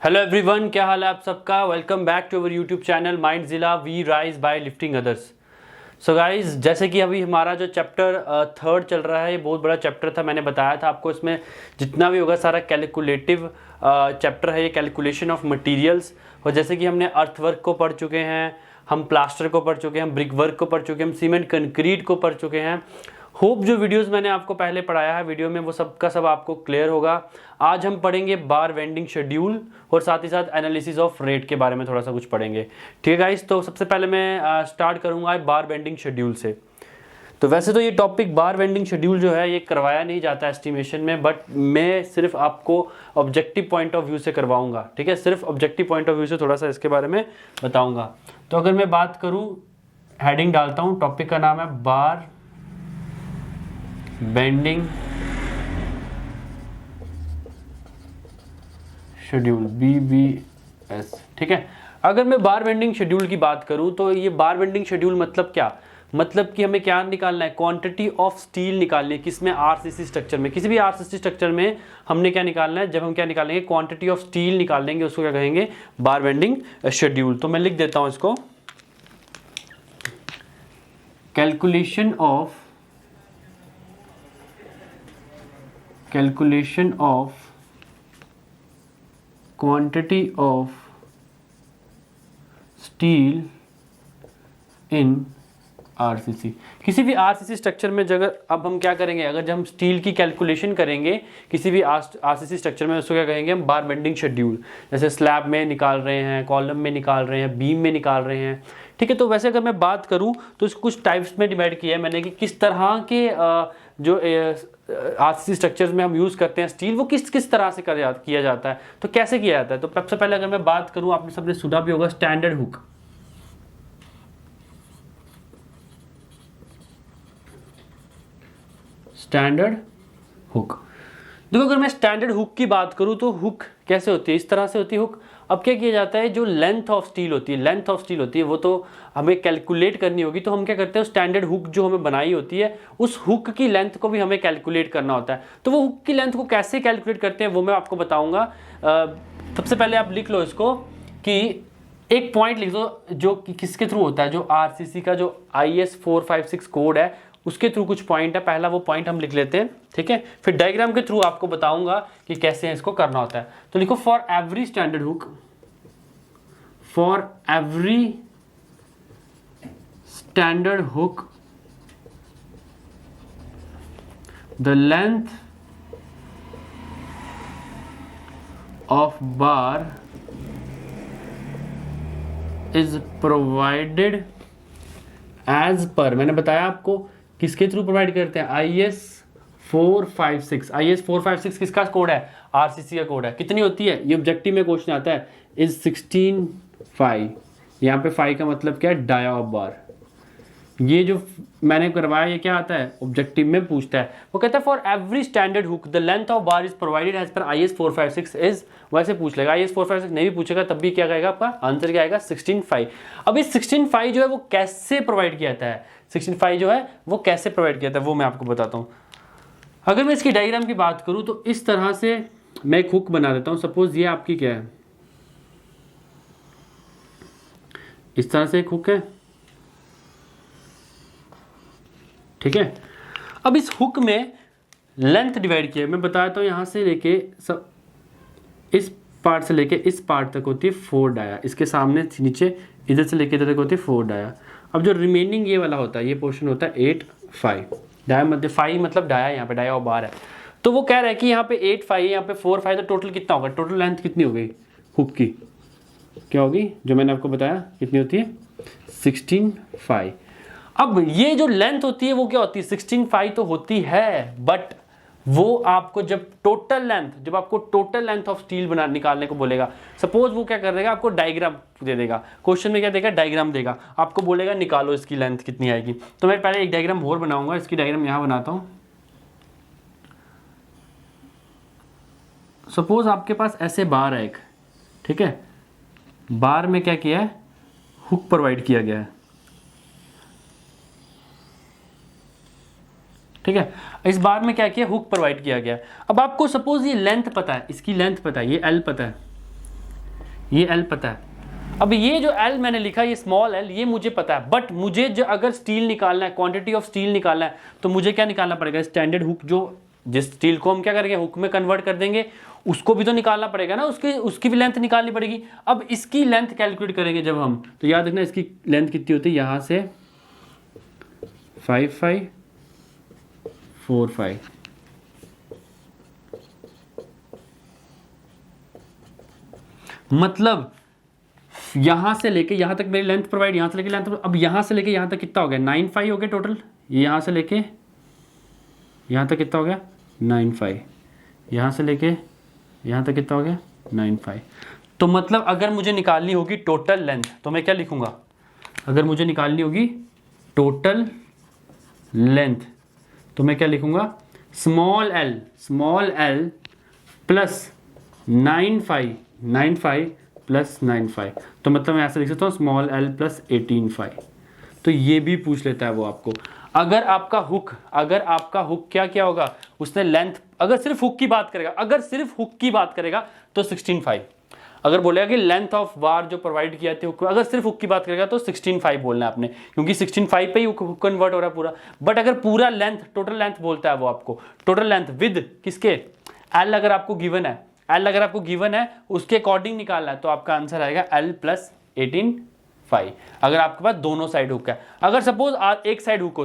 Hello everyone, क्या हाल है आप सबका। Welcome back to our YouTube channel mind जिला we rise by lifting others. So guys, जैसे कि अभी हमारा जो चैप्टर थर्ड चल रहा है, ये बहुत बड़ा चैप्टर था। मैंने बताया था आपको, इसमें जितना भी होगा सारा कैलकुलेटिव चैप्टर है, ये कैलकुलेशन ऑफ मटेरियल्स। और जैसे कि हमने अर्थवर्क को पढ़ चुके हैं, हम प्लास्टर को पढ़ चुके हैं, हम ब्रिक वर्क को पढ़ चुके हैं, हम सीमेंट कंक्रीट को पढ़ चुके हैं। होप जो वीडियोस मैंने आपको पहले पढ़ाया है वीडियो में, वो सब का सब आपको क्लियर होगा। आज हम पढ़ेंगे बार वेंडिंग शेड्यूल और साथ ही साथ एनालिसिस ऑफ रेट के बारे में थोड़ा सा कुछ पढ़ेंगे। ठीक है गाइस, तो सबसे पहले मैं स्टार्ट करूंगा बार वेंडिंग शेड्यूल से। तो वैसे तो ये टॉपिक बार वेंडिंग शेड्यूल जो है ये करवाया नहीं जाता एस्टिमेशन में, बट मैं सिर्फ आपको ऑब्जेक्टिव पॉइंट ऑफ व्यू से करवाऊंगा। ठीक है, सिर्फ ऑब्जेक्टिव पॉइंट ऑफ व्यू से थोड़ा सा इसके बारे में बताऊंगा। तो अगर मैं बात करूँ, हेडिंग डालता हूँ, टॉपिक का नाम है बार बेंडिंग शेड्यूल, BBS। ठीक है, अगर मैं बार बेंडिंग शेड्यूल की बात करूं तो ये बार बेंडिंग शेड्यूल मतलब क्या, मतलब कि हमें क्या निकालना है, क्वांटिटी ऑफ स्टील निकालनी है। किसमें? RCC स्ट्रक्चर में। किसी भी RCC स्ट्रक्चर में हमने क्या निकालना है, जब हम क्या निकालेंगे, क्वांटिटी ऑफ स्टील निकाल लेंगे, उसको क्या कहेंगे, बार बेंडिंग शेड्यूल। तो मैं लिख देता हूं इसको, calculation of quantity of steel in RCC। किसी भी RCC स्ट्रक्चर में अगर अब हम क्या करेंगे, अगर जब हम स्टील की कैलकुलेशन करेंगे किसी भी RCC स्ट्रक्चर में, उसको क्या कहेंगे हम, बार बेंडिंग शेड्यूल। जैसे स्लैब में निकाल रहे हैं, कॉलम में निकाल रहे हैं, बीम में निकाल रहे हैं। ठीक है, तो वैसे अगर मैं बात करूं तो इसको कुछ टाइप्स में डिवाइड किया है मैंने कि किस तरह के जो RCC स्ट्रक्चर्स में हम यूज़ करते हैं स्टील, वो किस किस तरह से किया जाता है, तो कैसे किया जाता है। तो सबसे पहले अगर मैं बात करूं, आपने सबने सुना भी होगा स्टैंडर्ड हुक। स्टैंडर्ड हुक, देखो अगर मैं स्टैंडर्ड हुक की बात करूं तो हुक कैसे होती है, इस तरह से होती है हुक। अब क्या किया जाता है, जो लेंथ ऑफ स्टील होती है वो तो हमें कैलकुलेट करनी होगी। तो हम क्या करते हैं, स्टैंडर्ड हुक जो हमें बनाई होती है, उस हुक की लेंथ को भी हमें कैलकुलेट करना होता है। तो वो हुक की लेंथ को कैसे कैलकुलेट करते हैं वो मैं आपको बताऊंगा। सबसे पहले आप लिख लो इसको कि एक पॉइंट लिख दो जो किसके थ्रू होता है, जो RCC का जो IS 456 कोड है उसके थ्रू कुछ पॉइंट है। पहला वो पॉइंट हम लिख लेते हैं, ठीक है, फिर डायग्राम के थ्रू आपको बताऊंगा कि कैसे इसको करना होता है। तो लिखो, for every standard hook, the length of bar is provided as per, मैंने बताया आपको किसके थ्रू प्रोवाइड करते हैं, IS 456। IS 456 किसका कोड है, RCC का कोड है। कितनी होती है, ये ऑब्जेक्टिव में क्वेश्चन आता है, इज 16 फाई। यहाँ पे फाई का मतलब क्या है, डाया ऑफ बार। ये जो मैंने करवाया ये क्या आता है, ऑब्जेक्टिव में पूछता है। वो कहता है for every standard hook the length of bar is provided as per IS 456 is, वैसे पूछ लेगा। IS 456 नहीं भी पूछेगा तब भी क्या कहेगा, आपका आंसर क्या आएगा, 16 अब इस 16 जो है वो कैसे प्रोवाइड किया जाता है, 16 जो है वो कैसे प्रोवाइड किया जाता है वो मैं आपको बताता हूँ। अगर मैं इसकी डायग्राम की बात करूँ तो इस तरह से मैं एक हुक बना देता हूँ। सपोज ये आपकी क्या है, इस तरह से एक हुक है, ठीक है। अब इस हुक में लेंथ डिवाइड किया, मैं बताता हूँ, यहाँ से लेके सब इस पार्ट से लेके इस पार्ट तक होती है 4 डाया, इसके सामने नीचे इधर से लेके इधर तक होती है 4 डाया। अब जो रिमेनिंग ये वाला होता है, ये पोर्शन होता है 8 फाई डाया, मतलब फाई मतलब डाया, यहाँ पे डाया और बार है। तो वो कह रहा है कि यहाँ पे 8 फाई है, यहाँ पे 4 फाई, तो टोटल कितना होगा, टोटल लेंथ कितनी हो गई हुक की, क्या होगी, जो मैंने आपको बताया कितनी होती है, 16 फाई। अब ये जो लेंथ होती है वो क्या होती है, 16 तो होती है, बट वो आपको जब आपको टोटल लेंथ ऑफ स्टील निकालने को बोलेगा, सपोज वो क्या कर देगा, आपको डायग्राम दे देगा, क्वेश्चन में क्या देगा, डायग्राम देगा, आपको बोलेगा निकालो इसकी लेंथ कितनी आएगी। तो मैं पहले एक डायग्राम और बनाऊंगा, इसकी डायग्राम यहां बनाता हूं। सपोज आपके पास ऐसे बार है एक, ठीक है, बार में क्या किया है, हुक प्रोवाइड किया गया है, ठीक है। इस बार में क्या किया, हुक प्रोवाइड किया गया। अब आपको सपोज ये लेंथ पता है, इसकी लेंथ पता है, ये L पता है, ये L पता है। अब ये जो L मैंने लिखा, ये स्मॉल L, ये मुझे पता है, बट मुझे जो अगर स्टील निकालना है, क्वांटिटी ऑफ स्टील निकालना है, तो मुझे क्या निकालना पड़ेगा? स्टैंडर्ड हुक, जो जिस स्टील को हम क्या करेंगे हुक में कन्वर्ट कर देंगे, उसको भी तो निकालना पड़ेगा ना, उसकी भी लेंथ निकालनी पड़ेगी। अब इसकी लेंथ कैलकुलेट करेंगे जब हम, तो याद रखना इसकी लेंथ कितनी होती है, यहाँ से 5 5 4 5, मतलब यहां से लेके यहां तक मेरी लेंथ प्रोवाइड, यहां से लेके लेंथ, अब यहां से लेके यहां तक कितना हो गया? 9 5 हो गया टोटल। ये यहां से लेके यहां तक कितना हो गया? 9 5। यहां से लेके यहां तक कितना हो गया? 9 5। तो मतलब अगर मुझे निकालनी होगी टोटल लेंथ, तो मैं क्या लिखूंगा? अगर मुझे निकालनी होगी टोटल लेंथ, तो मैं क्या लिखूंगा? स्मॉल एल प्लस 9 5 प्लस 9 5, तो मतलब मैं ऐसे लिख सकता हूँ स्मॉल एल प्लस 18 5। तो ये भी पूछ लेता है वो आपको। अगर आपका हुक क्या होगा, उसने लेंथ, अगर सिर्फ हुक की बात करेगा, तो 16 5। अगर बोलेगा कि लेंथ ऑफ बार जो प्रोवाइड किया था हुक, अगर सिर्फ हुक की बात करेगा तो 16 5 बोलना है आपने, क्योंकि 16 5 पे ही हुक कन्वर्ट हो रहा है पूरा। बट अगर पूरा लेंथ, टोटल लेंथ बोलता है वो आपको, टोटल लेंथ विद किसके? एल अगर आपको गिवन है, उसके अकॉर्डिंग निकालना है, तो आपका आंसर आएगा L प्लस 18 5। अगर आपके पास दोनों साइड हुक है, अगर सपोज एक साइड हुक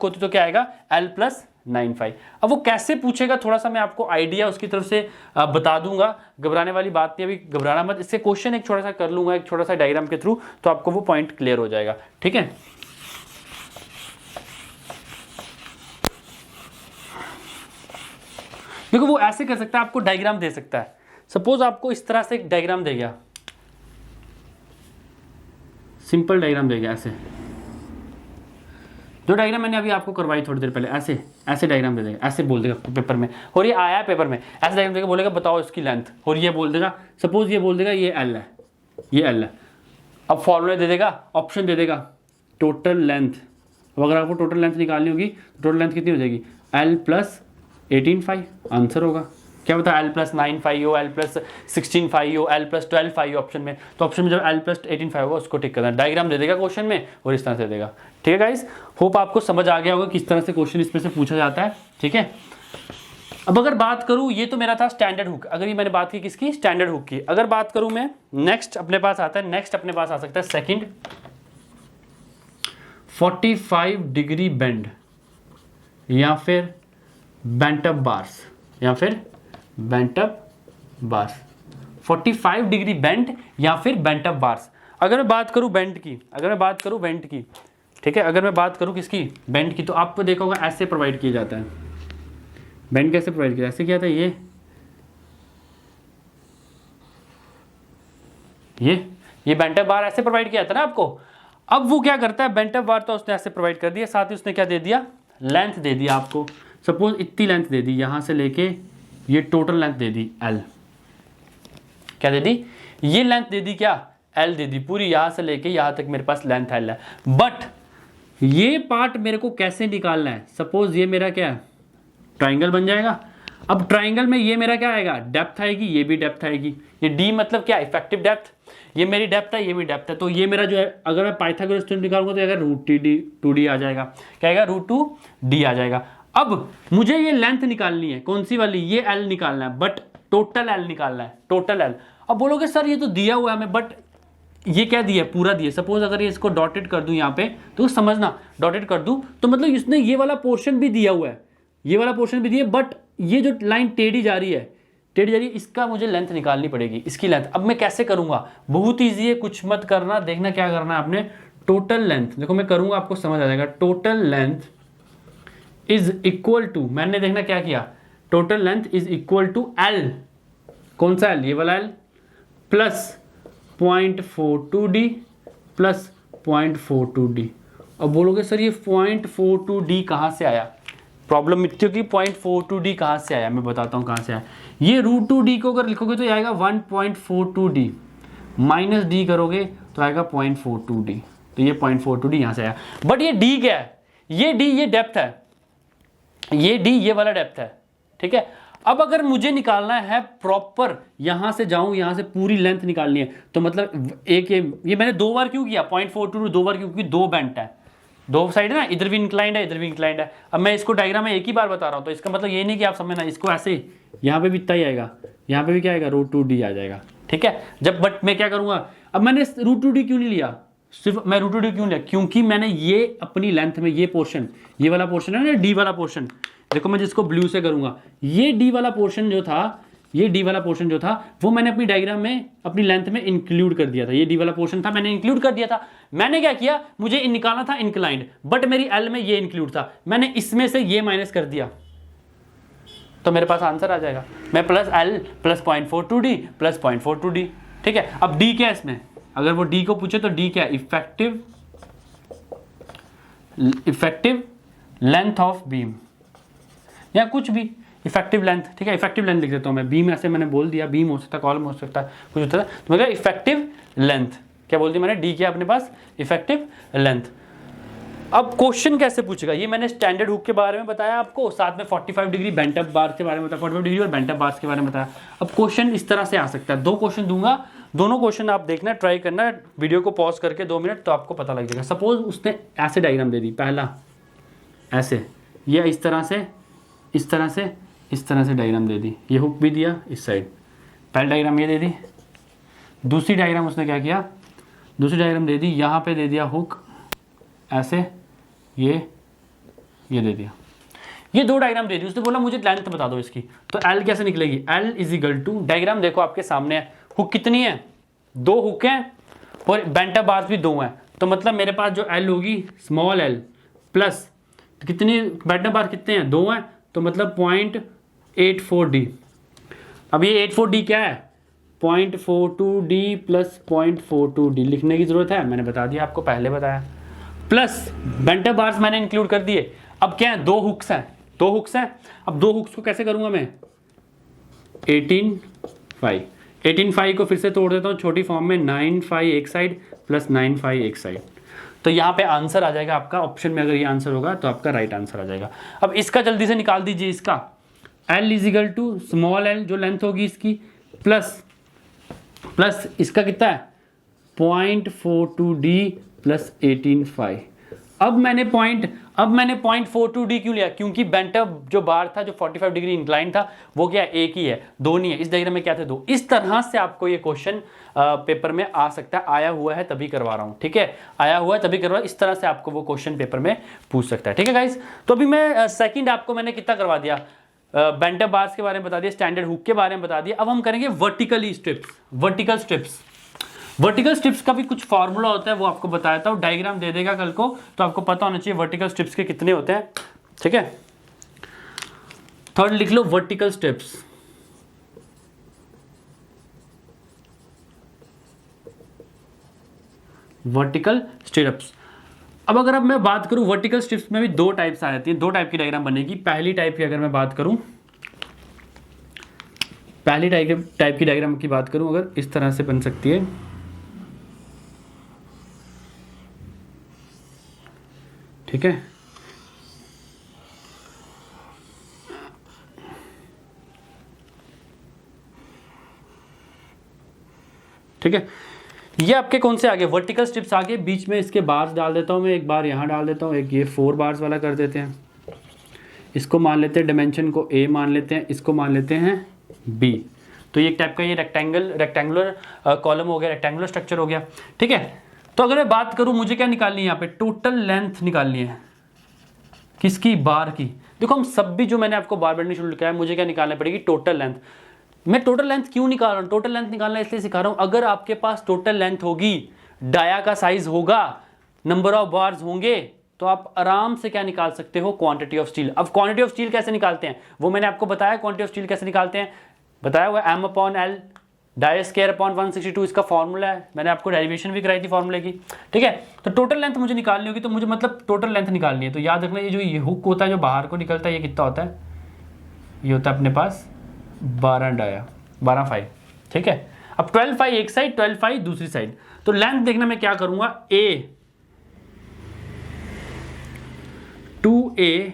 होती तो क्या आएगा? L plus 9 5। अब वो कैसे पूछेगा, थोड़ा सा मैं आपको आइडिया उसकी तरफ से बता दूंगा, घबराने वाली बात नहीं, अभी घबराना मत। इससे क्वेश्चन एक छोटा सा कर लूंगा, एक छोटा सा डायग्राम के थ्रू, तो आपको वो पॉइंट क्लियर हो जाएगा, ठीक है। देखो वो ऐसे कर सकता है, आपको डायग्राम दे सकता है। सपोज आपको इस तरह से एक डायग्राम दे गया, सिंपल डायग्राम दे गया, ऐसे जो डायग्राम मैंने अभी आपको करवाई थोड़ी देर पहले, ऐसे डायग्राम दे देगा, ऐसे बोल देगा पेपर में, और ये आया है पेपर में, ऐसे डायग्राम देगा, बोलेगा बताओ इसकी लेंथ, और ये बोल देगा, सपोज ये बोल देगा ये L है, अब फॉर्मूला दे देगा, ऑप्शन दे देगा टोटल लेंथ। अब अगर आपको टोटल लेंथ निकालनी होगी, टोटल लेंथ कितनी हो जाएगी? L प्लस 18 5 आंसर होगा। क्या बता? L प्लस 9 5 हो, L प्लस 16 5 हो, L प्लस 12 5 हो ऑप्शन में, तो ऑप्शन में जब L प्लस 18 5 होगा उसको टिक करना, डायग्राम दे देगा क्वेश्चन में और इस तरह से देगा, ठीक है गाइस। होप आपको समझ आ गया होगा किस तरह से क्वेश्चन इसमें से पूछा जाता है, ठीक है। अब अगर बात करूं, ये तो मेरा था स्टैंडर्ड हुक, अगर ये मैंने बात की किसकी? स्टैंडर्ड हुक की। अगर बात करूं मैं, नेक्स्ट अपने पास आ सकता है सेकंड 45 डिग्री बेंड, या फिर bent up bars, 45 degree bent या फिर बेंट अप बार्स। अगर मैं बात करूं बेंट की, ठीक है, अगर मैं बात करूं किसकी? बेंट की, तो आपको देखा होगा ऐसे प्रोवाइड किया जाता है। बेंट कैसे प्रोवाइड किया? ऐसे किया था, ये बेंट अप बार ऐसे प्रोवाइड किया था ना आपको। अब वो क्या करता है, बेंट अप बार तो उसने ऐसे प्रोवाइड कर दिया, साथ ही उसने क्या दे दिया? लेंथ दे दिया आपको। सपोज इतनी लेंथ दे दी, यहां से लेके ये टोटल लेंथ दे दी L। क्या दे दी? ये लेंथ दे दी, क्या? L दे दी पूरी, यहां से लेके यहां तक मेरे पास लेंथ L है। बट ये पार्ट मेरे को कैसे निकालना है? सपोज ये मेरा क्या है? ट्राइंगल बन जाएगा। अब ट्राइंगल में ये मेरा क्या आएगा? डेप्थ आएगी, ये भी डेप्थ आएगी। ये D मतलब क्या? Effective depth. ये मेरी डेप्थ है, ये भी डेप्थ है, तो ये मेरा जो है, अगर मैं पाइथागोरस थ्योरम निकालूंगा तो अगर √2D आ जाएगा। क्या आएगा? √2D आ जाएगा। अब मुझे ये लेंथ निकालनी है, कौन सी वाली? ये L निकालना है, बट टोटल L निकालना है, टोटल L। अब बोलोगे सर ये तो दिया हुआ है हमें, बट ये क्या दिया? पूरा दिया। सपोज अगर ये इसको डॉटेड कर दूं यहाँ पे, तो समझना, डॉटेड कर दूं तो मतलब इसने ये वाला पोर्शन भी दिया हुआ है, ये वाला पोर्शन भी दिया, बट ये जो लाइन टेढ़ी जा रही है, इसका मुझे लेंथ निकालनी पड़ेगी, इसकी लेंथ। अब मैं कैसे करूंगा? बहुत ईजी है, कुछ मत करना, देखना क्या करना है आपने। टोटल लेंथ देखो मैं करूंगा, आपको समझ आ जाएगा। Total length is equal to, मैंने देखना क्या किया, total length is equal to L, कौन सा L? ये वाला L, plus 0.42D plus 0.42D। अब बोलोगे सर ये 0.42D कहाँ से आया? प्रॉब्लम इतनी कि 0.42D कहाँ से आया, मैं बताता हूँ कहाँ से आया। ये √2D को अगर लिखोगे तो आएगा 1.42D, माइनस D करोगे तो आएगा 0.42D, तो ये 0.42D यहाँ से आया। बट ये D क्या है? ये D ये डेप्थ है, ये D ये वाला डेप्थ है, ठीक है। अब अगर मुझे निकालना है प्रॉपर, यहां से जाऊं, यहां से पूरी लेंथ निकालनी है, तो मतलब एक ये मैंने 2 बार क्यों किया 0.42 2 बार क्यों, क्योंकि 2 बेंट है, 2 साइड है ना, इधर भी इंक्लाइंड है इधर भी इंक्लाइंड है। अब मैं इसको डायग्राम में एक ही बार बता रहा हूं, तो इसका मतलब ये नहीं कि आप समझना, इसको ऐसे यहाँ पे भी इतना ही आएगा, यहाँ पे भी क्या आएगा √2d आ जाएगा, ठीक है। जब बट मैं क्या करूंगा, अब मैंने √2d क्यों नहीं लिया, सिर्फ मैं √2d क्यों लिया, क्योंकि मैंने ये अपनी लेंथ में ये पोर्शन, ये वाला पोर्शन है ना, डी वाला पोर्शन, देखो मैं जिसको ब्लू से करूंगा, ये डी वाला पोर्शन जो था, ये डी वाला पोर्शन जो था वो मैंने अपनी डायग्राम में अपनी लेंथ में इंक्लूड कर दिया था, ये डी वाला पोर्शन था मैंने इंक्लूड कर दिया था। मैंने क्या किया, मुझे निकालना था इंक्लाइंड, बट मेरी एल में ये इंक्लूड था, मैंने इसमें से ये माइनस कर दिया, तो मेरे पास आंसर आ जाएगा। मैं plus L plus 0.42d plus 0.42d, ठीक है। अब डी क्या है इसमें, अगर वो डी को पूछे तो डी क्या है, इफेक्टिव लेंथ ऑफ बीम, या कुछ भी इफेक्टिव लेंथ, ठीक है, इफेक्टिव लेंथ लिख देता हूं मैं, बीम ऐसे मैंने बोल दिया, बीम हो सकता है, कॉलम हो सकता है, कुछ होता है, तो मतलब इफेक्टिव लेंथ क्या बोल दिया मैंने, डी क्या अपने पास, इफेक्टिव लेंथ। अब क्वेश्चन कैसे पूछेगा, ये मैंने स्टैंडर्ड हुक के बारे में बताया आपको, साथ में 45 डिग्री बेंट अप बार के बारे में बताया, 45 डिग्री और बेंट अप बार्स के बारे में बताया। अब क्वेश्चन इस तरह से आ सकता है, 2 क्वेश्चन दूंगा, दोनों क्वेश्चन आप देखना, ट्राई करना, वीडियो को पॉज करके 2 मिनट, तो आपको पता लग जाएगा। सपोज उसने ऐसे डायग्राम दे दी, पहला ऐसे, ये इस तरह से, इस तरह से, इस तरह से डायग्राम दे दी, ये हुक भी दिया इस साइड, पहली डायग्राम ये दे दी, दूसरी डायग्राम उसने क्या किया, दूसरी डायग्राम दे दी, यहाँ पे दे दिया हुक ऐसे, ये दे दिया, ये 2 डायग्राम दे दी, उसने बोला मुझे लेंथ बता दो इसकी, तो एल कैसे निकलेगी, L is equal to, diagram देखो आपके सामने है, हुक कितनी है, 2 हुक हैं और बेंट अप बार्स भी 2 हैं, तो मतलब मेरे पास जो एल होगी स्मॉल एल प्लस कितनी, बेंट अप बार कितने हैं, 2 हैं, तो मतलब 0.84d। अब ये 84d क्या है, 0.42d प्लस 0.42d लिखने की जरूरत है, मैंने बता दिया आपको, पहले बताया, प्लस बेंट अप बार्स मैंने इंक्लूड कर दिए। अब क्या है, 2 हुक्स हैं, 2 हुक्स हैं, अब 2 हुक्स को कैसे करूंगा मैं, 18 को फिर से तोड़ देता हूँ छोटी फॉर्म में, 9 एक साइड प्लस 9 एक साइड, तो यहाँ पे आंसर आ जाएगा आपका, ऑप्शन में अगर ये आंसर होगा तो आपका राइट आंसर आ जाएगा। अब इसका जल्दी से निकाल दीजिए, इसका L is equal to small l जो लेंथ होगी इसकी, प्लस इसका कितना है 0.42d प्लस 18 अब मैंने 0.42d क्यों लिया, क्योंकि बेंट अप जो बार था जो 45 डिग्री इंक्लाइन था वो क्या एक ही है, 2 नहीं है, इस डायग्राम में क्या थे 2। इस तरह से आपको ये क्वेश्चन पेपर में आ सकता है, आया हुआ है तभी करवा रहा हूँ, ठीक है, आया हुआ है तभी करवा रहा हूँ, इस तरह से आपको वो क्वेश्चन पेपर में पूछ सकता है, ठीक है गाइस। तो अभी मैं सेकंड आपको मैंने कितना करवा दिया, बेंट अप बार्स के बारे में बता दिया, स्टैंडर्ड हुक के बारे में बता दिया। अब हम करेंगे वर्टिकल स्ट्रिप्स का भी कुछ फार्मूला होता है, वो आपको बताता हूँ, डायग्राम दे देगा कल को, तो आपको पता होना चाहिए वर्टिकल स्ट्रिप्स के कितने होते हैं, ठीक है। थर्ड लिख लो, वर्टिकल स्ट्रिप्स, अब अगर मैं बात करूं वर्टिकल स्ट्रिप्स में भी 2 टाइप्स आ जाती हैं, 2 टाइप की डायग्राम बनेगी। पहली टाइप की अगर मैं बात करूं, पहली टाइप की डायग्राम की बात करूं अगर, इस तरह से बन सकती है, ठीक है, ठीक है। ये आपके कौन से आगे, वर्टिकल स्ट्रिप्स आगे, बीच में इसके बार्स डाल देता हूं मैं, एक बार यहां डाल देता हूं, एक ये 4 बार्स वाला कर देते हैं, इसको मान लेते हैं डायमेंशन को a मान लेते हैं, इसको मान लेते हैं b, तो ये एक टाइप का ये रेक्टेंगुलर कॉलम हो गया, रेक्टेंगुलर स्ट्रक्चर हो गया, ठीक है। तो अगर मैं बात करूं मुझे क्या निकालनी है, यहाँ पे टोटल लेंथ निकालनी है, किसकी, बार की। देखो हम सब भी जो मैंने आपको बार बेंडिंग शेड्यूल लिखा है, मुझे क्या निकालनी पड़ेगी, टोटल लेंथ। मैं टोटल लेंथ क्यों निकाल रहा हूँ, टोटल लेंथ निकालना इसलिए सिखा रहा हूँ, अगर आपके पास टोटल लेंथ होगी, डाया का साइज होगा, नंबर ऑफ बार्स होंगे, तो आप आराम से क्या निकाल सकते हो, क्वांटिटी ऑफ स्टील। अब क्वांटिटी ऑफ स्टील कैसे निकालते हैं वो मैंने आपको बताया, क्वांटिटी ऑफ स्टील कैसे निकालते हैं बताया हुआ, m/L डाई स्क्वायर अपॉन 162 इसका फॉर्मूला है, मैंने आपको डेरिवेशन भी कराई थी फॉर्मूले की, ठीक है। तो टोटल लेंथ मुझे निकालनी होगी, तो मुझे मतलब टोटल लेंथ निकालनी है, तो याद रखना ये जो ये हुक होता है जो बाहर को निकलता है, ये कितना होता है, ये होता है अपने पास 12 ठीक है। अब 12 एक साइड, 12 दूसरी साइड, तो लेंथ देखना मैं क्या करूंगा, a 2a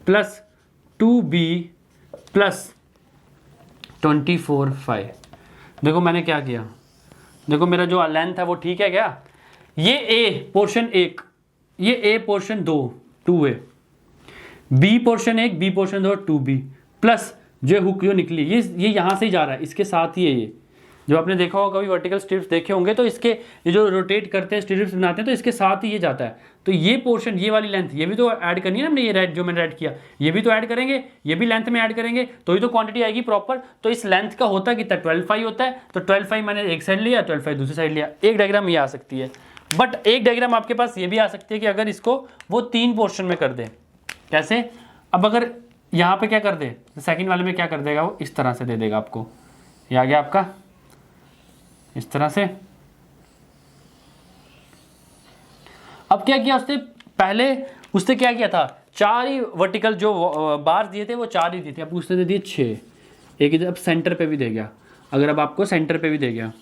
plus 2b plus 24/5। देखो मैंने क्या किया, देखो मेरा जो लेंथ है वो ठीक है क्या, ये ए पोर्शन 1, ये ए पोर्शन 2 है, B portion 1, B portion 2, 2b plus जो हुक जो निकली ये यहाँ से ही जा रहा है, इसके साथ ही है ये। जो आपने देखा होगा कभी वर्टिकल स्ट्रिप्स देखे होंगे तो इसके ये जो रोटेट करते हैं स्ट्रिप्स बनाते हैं तो इसके साथ ही ये जाता है। तो ये पोर्शन, ये वाली लेंथ, ये भी तो ऐड करनी है ना हमने, ये रेड जो मैंने ऐड किया ये भी तो ऐड करेंगे, ये भी लेंथ में ऐड करेंगे तो ही तो क्वांटिटी आएगी प्रॉपर। तो इस लेंथ का होता है कितना, 12/5 होता है। तो 12/5 मैंने एक साइड लिया, 12/5 दूसरी साइड लिया। एक डायग्राम ये आ सकती है, बट एक डायग्राम आपके पास ये भी आ सकती है कि अगर इसको वो 3 पोर्शन में कर दे। कैसे, अब अगर यहाँ पे क्या कर दे, सेकंड वाले में क्या कर देगा, वो इस तरह से दे देगा आपको, ये आ गया आपका इस तरह से। अब क्या किया उसने, पहले उसने क्या किया था, 4 ही वर्टिकल जो बार दिए थे वो 4 ही दिए थे, अब उसने दे दिए 6। एक इधर अब सेंटर पे भी दे गया, अगर अब आपको सेंटर पे भी दे गया,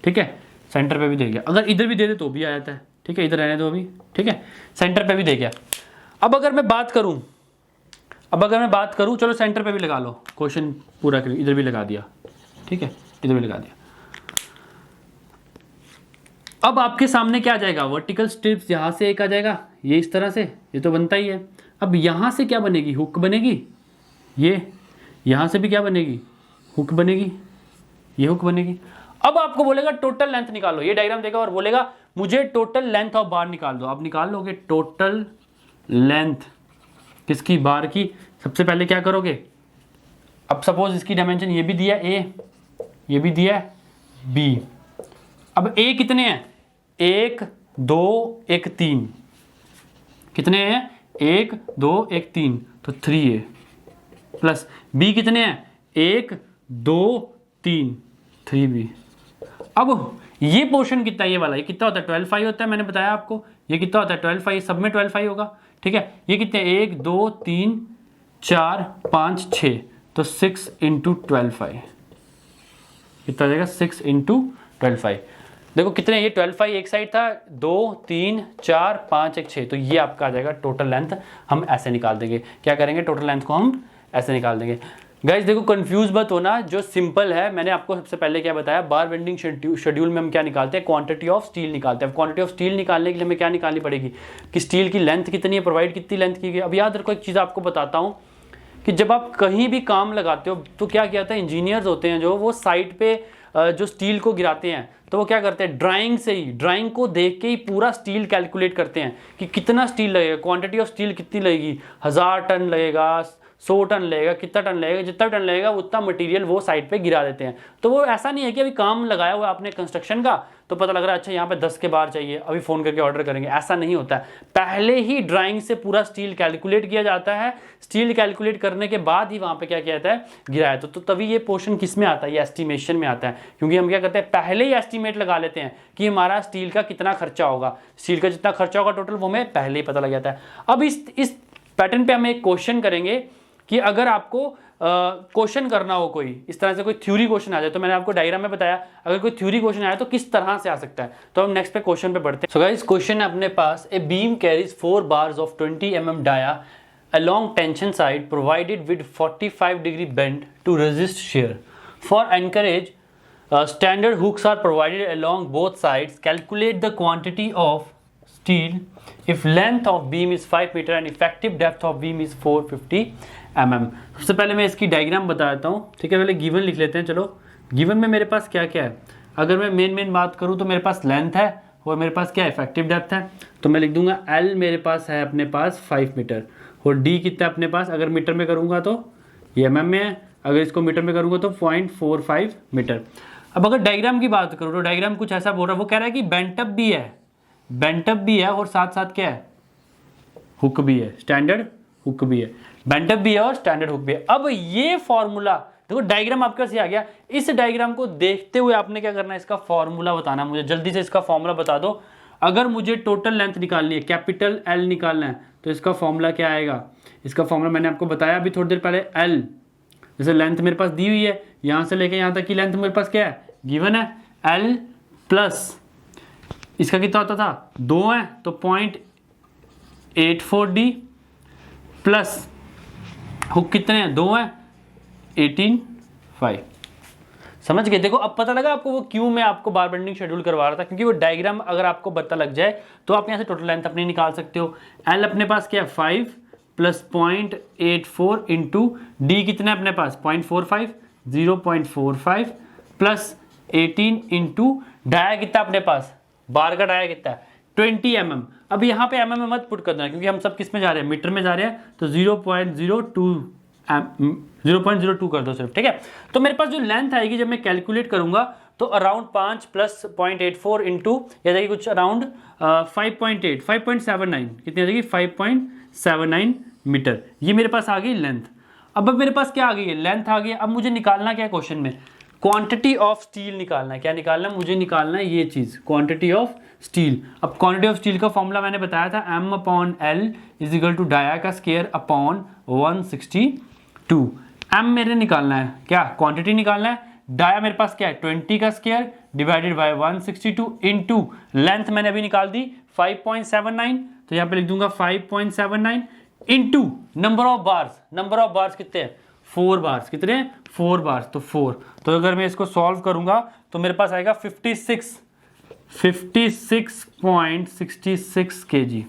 ठीक है, सेंटर पे भी दे गया, अगर इधर भी दे दे तो भी आ जाता है, ठीक है, इधर रहने दो अभी, ठीक है, सेंटर पे भी दे गया। अब अगर मैं बात करूं, चलो सेंटर पे भी लगा लो, क्वेश्चन पूरा करिए, इधर भी लगा दिया, ठीक है, इधर भी लगा दिया। अब आपके सामने क्या आ जाएगा, वर्टिकल स्ट्रिप्स यहां से एक आ जाएगा, ये इस तरह से, ये तो बनता ही है। अब यहां से क्या बनेगी, हुक बनेगी, ये यहां से भी क्या बनेगी, हुक बनेगी, ये हुक बनेगी। अब आपको बोलेगा टोटल लेंथ निकालो, ये डायग्राम देगा और बोलेगा मुझे टोटल लेंथ ऑफ बार निकाल दो। आप निकाल लोगे टोटल लेंथ किसकी, बार की। सबसे पहले क्या करोगे, अब सपोज इसकी डायमेंशन ये भी दिया ए, ये भी दिया बी। अब ए कितने हैं, 1 2 1 3, कितने हैं 1 2 1 3, तो 3a प्लस बी कितने हैं 1 2 3 3b। अब ये पोर्शन कितना, ये वाला, ये कितना होता है 12/5 होता है, मैंने बताया आपको ये कितना होता है 12/5, सब में 12/5 होगा, ठीक है। ये कितने 1 2 3 4 5 6, तो 6 × 12/5 कितना जाएगा, 6 × 12/5। देखो कितने, ये 12/5 एक साइड था, 2 3 4 5 1 6, तो ये आपका आ जाएगा टोटल लेंथ। हम ऐसे निकाल देंगे, क्या करेंगे, टोटल लेंथ को हम ऐसे निकाल देंगे। गाइज देखो कंफ्यूज मत होना, जो सिंपल है, मैंने आपको सबसे पहले क्या बताया, बार बेंडिंग शेड्यूल में हम क्या निकालते हैं, क्वांटिटी ऑफ स्टील निकालते हैं। क्वांटिटी ऑफ स्टील निकालने के लिए हमें क्या निकालनी पड़ेगी, कि स्टील की लेंथ कितनी है, प्रोवाइड कितनी लेंथ की गई। अब याद रखो एक चीज़ आपको बताता हूँ कि जब आप कहीं भी काम लगाते हो तो क्या किया था, इंजीनियर्स होते हैं जो वो साइट पे जो स्टील को गिराते हैं तो वो क्या करते हैं, ड्राइंग से ही, ड्राइंग को देख के ही पूरा स्टील कैलकुलेट करते हैं कि कितना स्टील लगेगा, क्वांटिटी ऑफ स्टील कितनी लगेगी, 1000 टन लगेगा, 100 टन लगेगा, कितना टन लगेगा, जितना टन लगेगा उतना मटेरियल वो साइड पे गिरा देते हैं। तो वो ऐसा नहीं है कि अभी काम लगाया हुआ आपने कंस्ट्रक्शन का तो पता लग रहा है अच्छा यहाँ पे 10 के बार चाहिए, अभी फ़ोन करके ऑर्डर करेंगे, ऐसा नहीं होता है। पहले ही ड्राइंग से पूरा स्टील कैलकुलेट किया जाता है, स्टील कैलकुलेट करने के बाद ही वहाँ पे क्या किया जाता है, गिराया। तो तभी ये पोर्शन किस में आता है, ये एस्टिमेशन में आता है, क्योंकि हम क्या करते हैं, पहले ही एस्टिमेट लगा लेते हैं कि हमारा स्टील का कितना खर्चा होगा, स्टील का जितना खर्चा होगा टोटल वो हमें पहले ही पता लग जाता है। अब इस पैटर्न पे हम एक क्वेश्चन करेंगे कि अगर आपको क्वेश्चन करना हो, कोई इस तरह से कोई थ्योरी क्वेश्चन आ जाए, तो मैंने आपको डायग्राम में बताया अगर कोई थ्योरी क्वेश्चन आया तो किस तरह से आ सकता है। तो हम नेक्स्ट पे क्वेश्चन पे बढ़ते हैं। सो गाइस क्वेश्चन है अपने पास, A beam carries 4 bars of 20 mm dia along tension side provided with 45 degree bend to resist shear. For anchorage, standard hooks are provided along both sides. Calculate the quantity of steel if length of beam is 5 meter and effective depth of beam is 450 mm. सबसे पहले मैं इसकी diagram बता देता हूँ, ठीक है। पहले गिवन लिख लेते हैं। चलो गिवन में मेरे पास क्या क्या है, अगर मैं मेन बात करूँ तो मेरे पास लेंथ है और मेरे पास क्या है, इफेक्टिव डेप्थ है। तो मैं लिख दूंगा L मेरे पास है अपने पास 5 मीटर और D कितना अपने पास, अगर मीटर में करूँगा तो ये mm में है, अगर इसको मीटर में करूँगा तो 0.45 मीटर। अब अगर डायग्राम की बात करूँ तो डायग्राम कुछ ऐसा बोल रहा है, वो कह रहा है कि बेंटअप भी है, बेंटअप भी है और साथ साथ क्या है, हुक भी है, स्टैंडर्ड हुक भी है, बेंटअप भी है और स्टैंडर्ड हुक भी है। अब ये फॉर्मूला देखो, डायग्राम आपके पास आ गया। इस डायग्राम को देखते हुए आपने क्या करना है, इसका फॉर्मूला बताना, मुझे जल्दी से इसका फॉर्मूला बता दो। अगर मुझे टोटल लेंथ निकालनी है, कैपिटल L निकालना है, तो इसका फॉर्मूला क्या आएगा, इसका फॉर्मूला मैंने आपको बताया अभी थोड़ी देर पहले। L जैसे लेंथ मेरे पास दी हुई है, यहाँ से लेके यहाँ तक की लेंथ मेरे पास क्या है, गिवन है, L प्लस इसका कितना होता था 2 है तो 0.84D प्लस हुक कितने हैं, 2 हैं, 18 5। समझ गए। देखो अब पता लगा आपको वो क्यों मैं आपको बार बेंडिंग शेड्यूल करवा रहा था, क्योंकि वो डायग्राम अगर आपको पता लग जाए तो आप यहाँ से टोटल लेंथ अपनी निकाल सकते हो। एल अपने पास क्या है 5 प्लस 0.84 इंटू डी कितना है अपने पास 0.45, 0.45 प्लस 18 इंटू डाया कितना अपने पास, बार का डाया कितना है 20 mm। अब यहाँ पे mm में मत पुट करना क्योंकि हम सब किस में जा रहे हैं, मीटर में जा रहे हैं, तो 0.02 कर दो सिर्फ, ठीक है। तो मेरे पास जो लेंथ आएगी जब मैं कैलकुलेट करूंगा तो अराउंड 5 प्लस 0.84 इंटू या जाएगी कुछ अराउंड 5.79 कितनी आ जाएगी 5.79 मीटर। ये मेरे पास आ गई लेंथ। अब मेरे पास क्या आ गई है, लेंथ आ गई। अब मुझे निकालना क्या है क्वेश्चन में, क्वांटिटी ऑफ स्टील निकालना है। क्या निकालना है, मुझे निकालना है ये चीज, क्वांटिटी ऑफ स्टील। अब क्वांटिटी ऑफ स्टील का फॉर्मूला मैंने बताया था M/L is equal to dia का स्क्वायर अपॉन 162। M मेरे निकालना है, क्या क्वांटिटी निकालना है, डाया मेरे पास क्या है 20 का square divided by 162 into length मैंने अभी निकाल दी 5.79, तो यहाँ पे लिख दूंगा 5.79 into number of bars. Number of bars कितने हैं 4 बार्स, कितने हैं 4 बार्स, तो 4। तो अगर मैं इसको सॉल्व करूंगा तो मेरे पास आएगा 56.66 kg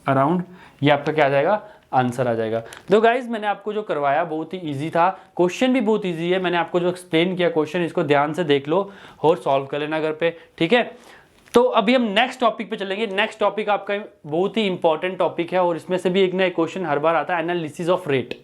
अराउंड। ये आपका क्या आ जाएगा, आंसर आ जाएगा। तो गाइज मैंने आपको जो करवाया बहुत ही इजी था, क्वेश्चन भी बहुत इजी है। मैंने आपको जो एक्सप्लेन किया क्वेश्चन, इसको ध्यान से देख लो और सॉल्व कर लेना घर पे, ठीक है। तो अभी हम नेक्स्ट टॉपिक पे चलेंगे। नेक्स्ट टॉपिक आपका बहुत ही इंपॉर्टेंट टॉपिक है और इसमें से भी एक ना एक क्वेश्चन हर बार आता है, एनालिसिस ऑफ रेट।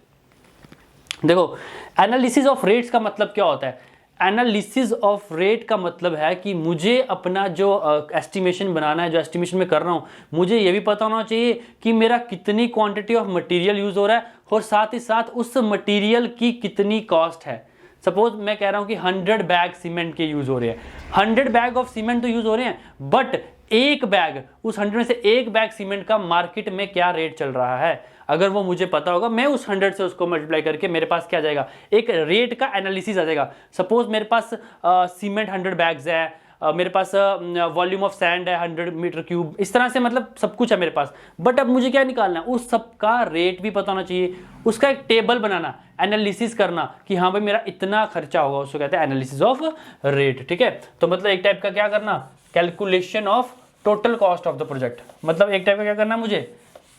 देखो एनालिसिस ऑफ रेट्स का मतलब क्या होता है, एनालिसिस ऑफ रेट का मतलब है कि मुझे अपना जो एस्टिमेशन बनाना है, जो एस्टिमेशन में कर रहा हूँ, मुझे ये भी पता होना चाहिए कि मेरा कितनी क्वांटिटी ऑफ मटेरियल यूज हो रहा है और साथ ही साथ उस मटेरियल की कितनी कॉस्ट है। सपोज मैं कह रहा हूँ कि 100 बैग सीमेंट के यूज हो रहे हैं, 100 बैग ऑफ सीमेंट तो यूज हो रहे हैं, बट एक बैग, उस 100 में से एक बैग सीमेंट का मार्केट में क्या रेट चल रहा है, अगर वो मुझे पता होगा, मैं उस 100 से उसको मल्टीप्लाई करके मेरे पास क्या आ जाएगा, एक रेट का एनालिसिस आ जाएगा। सपोज मेरे पास सीमेंट 100 बैग्स है, मेरे पास वॉल्यूम ऑफ सैंड है 100 मीटर क्यूब, इस तरह से मतलब सब कुछ है मेरे पास। बट अब मुझे क्या निकालना है, उस सब का रेट भी पता होना चाहिए, उसका एक टेबल बनाना, एनालिसिस करना कि हाँ भाई मेरा इतना खर्चा होगा, उसको कहते हैं एनालिसिस ऑफ रेट, ठीक है। तो मतलब एक टाइप का क्या करना, calculation of total cost of the project. मतलब एक टाइप का क्या करना, मुझे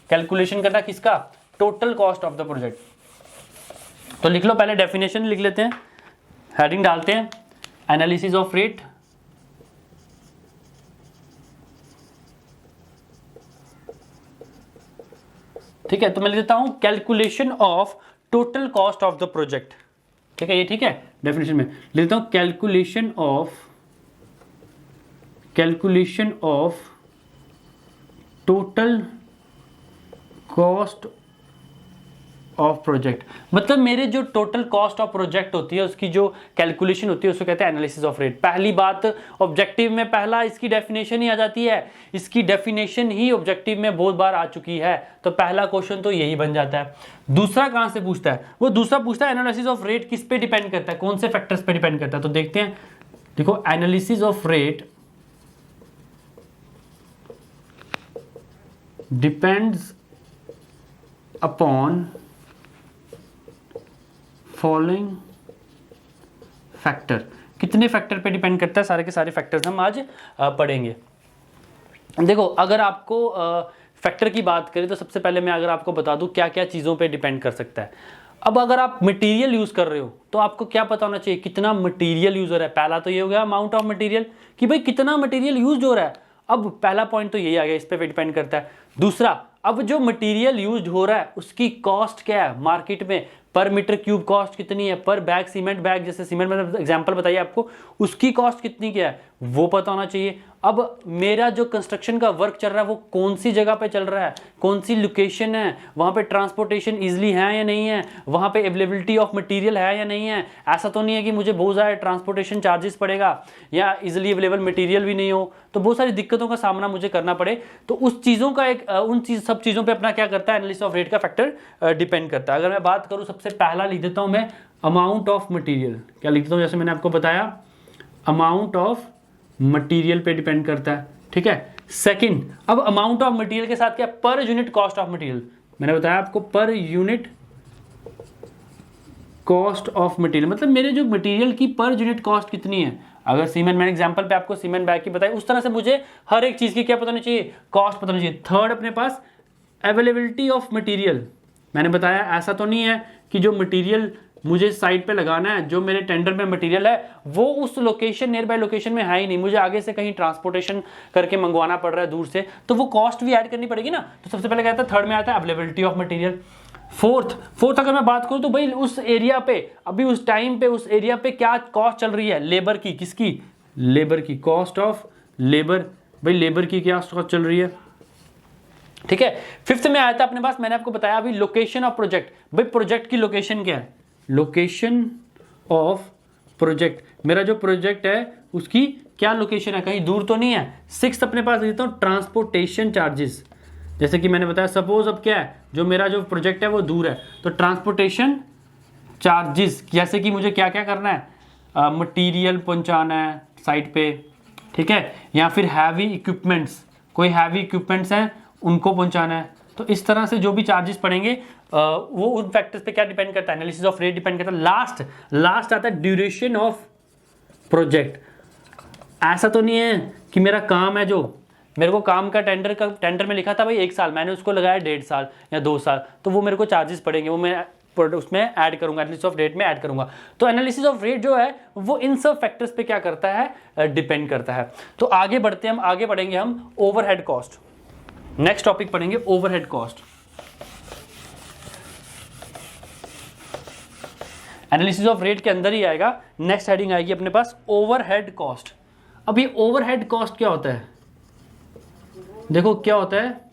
कैलकुलेशन करना किसका, total cost of the project. तो लिख लो, पहले डेफिनेशन लिख लेते हैं, हेडिंग डालते हैं एनालिसिस ऑफ रेट। ठीक है, तो मैं लिख देता हूं calculation of total cost of the project. ठीक है, ये ठीक है, डेफिनेशन में लिख देता हूं calculation of total cost of project. मतलब मेरे जो टोटल कॉस्ट ऑफ प्रोजेक्ट होती है उसकी जो कैलकुलेशन होती है उसको कहते हैं एनालिसिस ऑफ रेट। पहली बात ऑब्जेक्टिव में पहला इसकी डेफिनेशन ही आ जाती है, इसकी डेफिनेशन ही ऑब्जेक्टिव में बहुत बार आ चुकी है, तो पहला क्वेश्चन तो यही बन जाता है। दूसरा कहां से पूछता है, वो दूसरा पूछता है एनालिसिस ऑफ रेट किस पे डिपेंड करता है, कौन से फैक्टर्स पे डिपेंड करता है। तो देखते हैं, देखो analysis of rate depends upon following factor. कितने फैक्टर पे डिपेंड करता है, सारे के सारे फैक्टर्स हम आज पढ़ेंगे। देखो अगर आपको फैक्टर की बात करें तो सबसे पहले मैं अगर आपको बता दूं क्या क्या चीज़ों पे डिपेंड कर सकता है। अब अगर आप मटेरियल यूज़ कर रहे हो तो आपको क्या पता होना चाहिए, कितना मटेरियल यूज़ हो रहा है। पहला तो ये हो गया अमाउंट ऑफ मटेरियल, कि भाई कितना मटेरियल यूज हो रहा है। अब पहला पॉइंट तो यही आ गया, इस पे डिपेंड करता है। दूसरा, अब जो मटेरियल यूज हो रहा है उसकी कॉस्ट क्या है मार्केट में, पर मीटर क्यूब कॉस्ट कितनी है, पर बैग सीमेंट बैग, जैसे सीमेंट में एग्जांपल बताइए आपको, उसकी कॉस्ट कितनी क्या है वो पता होना चाहिए। अब मेरा जो कंस्ट्रक्शन का वर्क चल रहा है वो कौन सी जगह पे चल रहा है, कौन सी लोकेशन है, वहाँ पे ट्रांसपोर्टेशन इजीली है या नहीं है, वहाँ पे अवेलेबिलिटी ऑफ मटेरियल है या नहीं है। ऐसा तो नहीं है कि मुझे बहुत ज़्यादा ट्रांसपोर्टेशन चार्जेस पड़ेगा या इजीली अवेलेबल मटेरियल भी नहीं हो, तो बहुत सारी दिक्कतों का सामना मुझे करना पड़े। तो उस चीज़ों का एक सब चीज़ों पर अपना क्या करता है, एनालिसिस ऑफ रेट का फैक्टर डिपेंड करता है। अगर मैं बात करूँ, सबसे पहला लिख देता हूँ मैं अमाउंट ऑफ मटीरियल। क्या लिख देता हूँ, जैसे मैंने आपको बताया अमाउंट ऑफ मटेरियल पे डिपेंड करता है, ठीक है। सेकंड, अब अमाउंट ऑफ मटेरियल के साथ क्या, per unit cost of material. मैंने बताया आपको per unit cost of material, मतलब मेरे जो मटेरियल की पर यूनिट कॉस्ट कितनी है। अगर सीमेंट, मैंने एग्जांपल पे आपको सीमेंट बैग की बताई, उस तरह से मुझे हर एक चीज़ की क्या पता होनी चाहिए, कॉस्ट पता होनी चाहिए। थर्ड अपने पास अवेलेबिलिटी ऑफ मटेरियल, मैंने बताया ऐसा तो नहीं है कि जो मटेरियल मुझे साइट पे लगाना है, जो मेरे टेंडर में मटेरियल है वो उस लोकेशन, नियर बाय लोकेशन में है ही नहीं, मुझे आगे से कहीं ट्रांसपोर्टेशन करके मंगवाना पड़ रहा है दूर से, तो वो कॉस्ट भी ऐड करनी पड़ेगी ना। तो सबसे पहले कहता है, थर्ड में आता है अवेलेबिलिटी ऑफ मटेरियल। फोर्थ अगर मैं बात करूं तो भाई उस एरिया पे, अभी उस टाइम पे उस एरिया पे क्या कॉस्ट चल रही है, लेबर की, किसकी, लेबर की, कॉस्ट ऑफ लेबर, भाई लेबर की क्या कॉस्ट चल रही है, ठीक है। फिफ्थ में आया था अपने पास, मैंने आपको बताया अभी, लोकेशन ऑफ प्रोजेक्ट, भाई प्रोजेक्ट की लोकेशन क्या है, लोकेशन ऑफ प्रोजेक्ट, मेरा जो प्रोजेक्ट है उसकी क्या लोकेशन है, कहीं दूर तो नहीं है। सिक्स्थ अपने पास देता हूं ट्रांसपोर्टेशन चार्जेस, जैसे कि मैंने बताया सपोज अब क्या है, जो मेरा जो प्रोजेक्ट है वो दूर है, तो ट्रांसपोर्टेशन चार्जेस, जैसे कि मुझे क्या क्या करना है, मटेरियल पहुंचाना है साइट पे, ठीक है, या फिर हैवी इक्विपमेंट्स, कोई हैवी इक्विपमेंट्स हैं उनको पहुंचाना है, तो इस तरह से जो भी चार्जेस पड़ेंगे वो उन फैक्टर्स पे क्या डिपेंड करता है, एनालिसिस ऑफ रेट डिपेंड करता है। लास्ट आता है ड्यूरेशन ऑफ प्रोजेक्ट। ऐसा तो नहीं है कि मेरा काम है, जो मेरे को काम का टेंडर में लिखा था भाई 1 साल, मैंने उसको लगाया 1.5 साल या 2 साल, तो वो मेरे को चार्जेस पड़ेंगे, वो मैं उसमें ऐड करूंगा, एनालिसिस ऑफ रेट में ऐड करूंगा। तो एनालिसिस ऑफ रेट जो है वो इन सब फैक्टर्स पे क्या करता है, डिपेंड करता है। तो आगे बढ़ते हैं हम, आगे बढ़ेंगे हम ओवरहेड कॉस्ट, नेक्स्ट टॉपिक पढ़ेंगे overhead cost. Analysis of rate के अंदर ही आएगा, नेक्स्ट हेडिंग आएगी अपने पास ओवरहेड कॉस्ट। अब ये ओवरहेड कॉस्ट क्या होता है, देखो क्या होता है,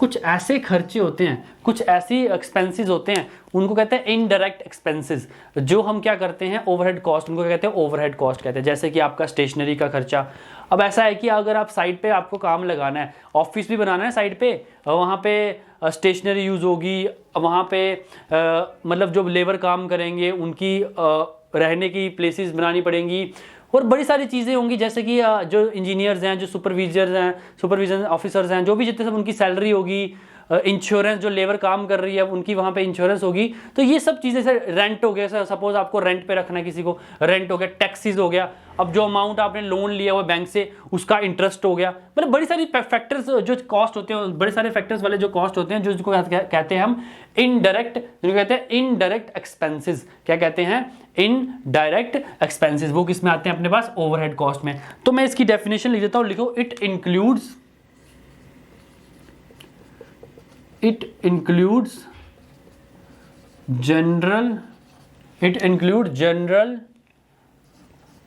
कुछ ऐसे खर्चे होते हैं, कुछ ऐसी एक्सपेंसेस होते हैं, उनको कहते हैं इनडायरेक्ट एक्सपेंसेस, जो हम क्या करते हैं ओवरहेड कॉस्ट, उनको क्या कहते हैं ओवरहेड कॉस्ट कहते हैं। जैसे कि आपका स्टेशनरी का खर्चा, अब ऐसा है कि अगर आप साइट पे आपको काम लगाना है, ऑफिस भी बनाना है साइट पे, वहाँ पे स्टेशनरी यूज़ होगी, वहाँ पे मतलब जो लेबर काम करेंगे उनकी रहने की प्लेसेस बनानी पड़ेंगी, और बड़ी सारी चीज़ें होंगी, जैसे कि जो इंजीनियर्स हैं, जो सुपरविजन ऑफिसर्स हैं, जो भी जितने सब, उनकी सैलरी होगी, इंश्योरेंस, जो लेबर काम कर रही है उनकी वहाँ पे इंश्योरेंस होगी। तो ये सब चीज़ें, से रेंट हो गया, सपोज आपको रेंट पे रखना है किसी को, रेंट हो गया, टैक्सीज हो गया, अब जो अमाउंट आपने लोन लिया हुआ बैंक से उसका इंटरेस्ट हो गया, मतलब बड़ी सारी फैक्टर्स जो कॉस्ट होते हैं, बड़े सारे फैक्टर्स वाले जो कॉस्ट होते हैं, जिसको कहते हैं हम इनडायरेक्ट, जिनको कहते हैं इनडायरेक्ट एक्सपेंसेस। क्या कहते हैं, इनडायरेक्ट एक्सपेंसेस। वो किस में आते हैं अपने पास, ओवरहेड कॉस्ट में। तो मैं इसकी डेफिनेशन लिख देता हूं, लिखो it includes general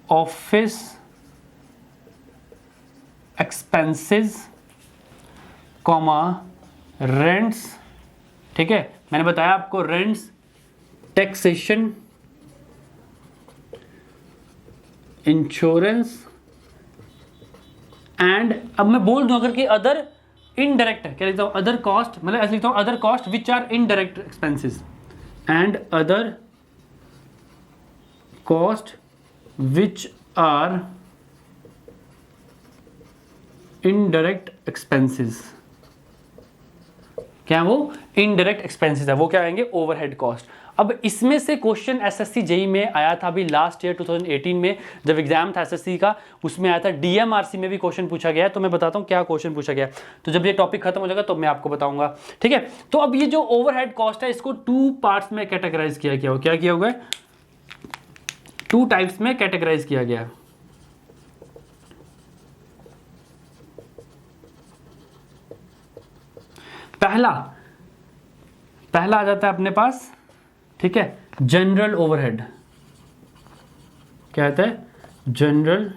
office expenses, rents, ठीक है, मैंने बताया आपको रेंट्स, टैक्सेशन, इंश्योरेंस एंड, अब मैं बोल दूं अगर कि अदर इनडायरेक्ट, क्या लिखता हूं, अदर कॉस्ट, मतलब ऐसे लिखता हूं, other cost which are indirect expenses, and other cost which are indirect expenses. क्या है वो, इनडायरेक्ट एक्सपेंसेस है, वो क्या आएंगे, ओवरहेड कॉस्ट। अब इसमें से क्वेश्चन एसएससी जेई में आया था अभी लास्ट ईयर 2018 में, जब एग्जाम था एसएससी का, उसमें आया था। डीएमआरसी में भी क्वेश्चन पूछा गया है, तो मैं बताता हूँ क्या क्वेश्चन पूछा गया, तो जब ये टॉपिक खत्म हो जाएगा तो मैं आपको बताऊंगा, ठीक है। तो अब ये जो ओवरहेड कॉस्ट है, इसको 2 पार्ट्स में कैटेगराइज किया गया, क्या किया हुआ है, 2 टाइप्स में कैटेगराइज किया गया। पहला आ जाता है अपने पास, ठीक है, जनरल ओवरहेड, क्या आता है, जनरल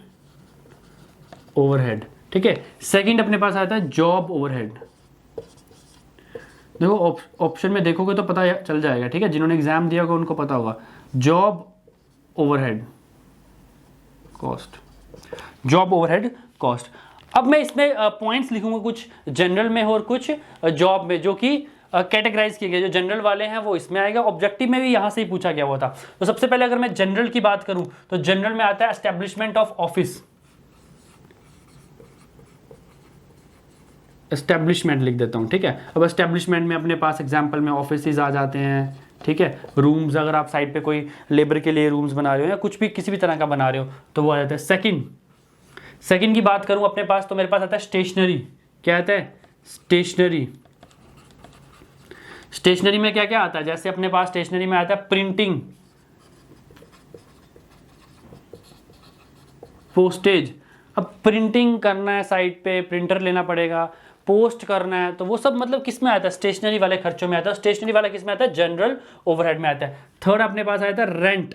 ओवरहेड, ठीक है। सेकंड अपने पास आता है जॉब ओवरहेड। देखो ऑप्शन में देखोगे तो पता चल जाएगा, ठीक है, जिन्होंने एग्जाम दिया होगा उनको पता होगा, job overhead cost, job overhead cost. अब मैं इसमें पॉइंट्स लिखूंगा, कुछ जनरल में और कुछ जॉब में, जो कि कैटेगराइज किए गए। जो जनरल वाले हैं वो इसमें आएगा, ऑब्जेक्टिव में भी यहां से ही पूछा गया हुआ था। तो सबसे पहले अगर मैं जनरल की बात करूं तो जनरल में आता है एस्टेब्लिशमेंट ऑफ ऑफिस, एस्टेब्लिशमेंट लिख देता हूं, ठीक है। अब एस्टेब्लिशमेंट में अपने पास एग्जांपल में ऑफिसेज आ जाते हैं, ठीक है। रूम्स, अगर आप साइट पे कोई लेबर के लिए रूम्स बना रहे हो या कुछ भी किसी भी तरह का बना रहे हो तो वो आ जाता है। सेकंड की बात करूं अपने पास तो मेरे पास आता है स्टेशनरी। क्या आता है? स्टेशनरी। स्टेशनरी में क्या क्या आता है? जैसे अपने पास स्टेशनरी में आता है प्रिंटिंग, पोस्टेज। अब प्रिंटिंग करना है साइट पे, प्रिंटर लेना पड़ेगा, पोस्ट करना है, तो वो सब मतलब किस में आता है? स्टेशनरी वाले खर्चों में आता है। स्टेशनरी वाला किस में आता है? जनरल ओवरहेड में आता है। थर्ड अपने पास आता है रेंट,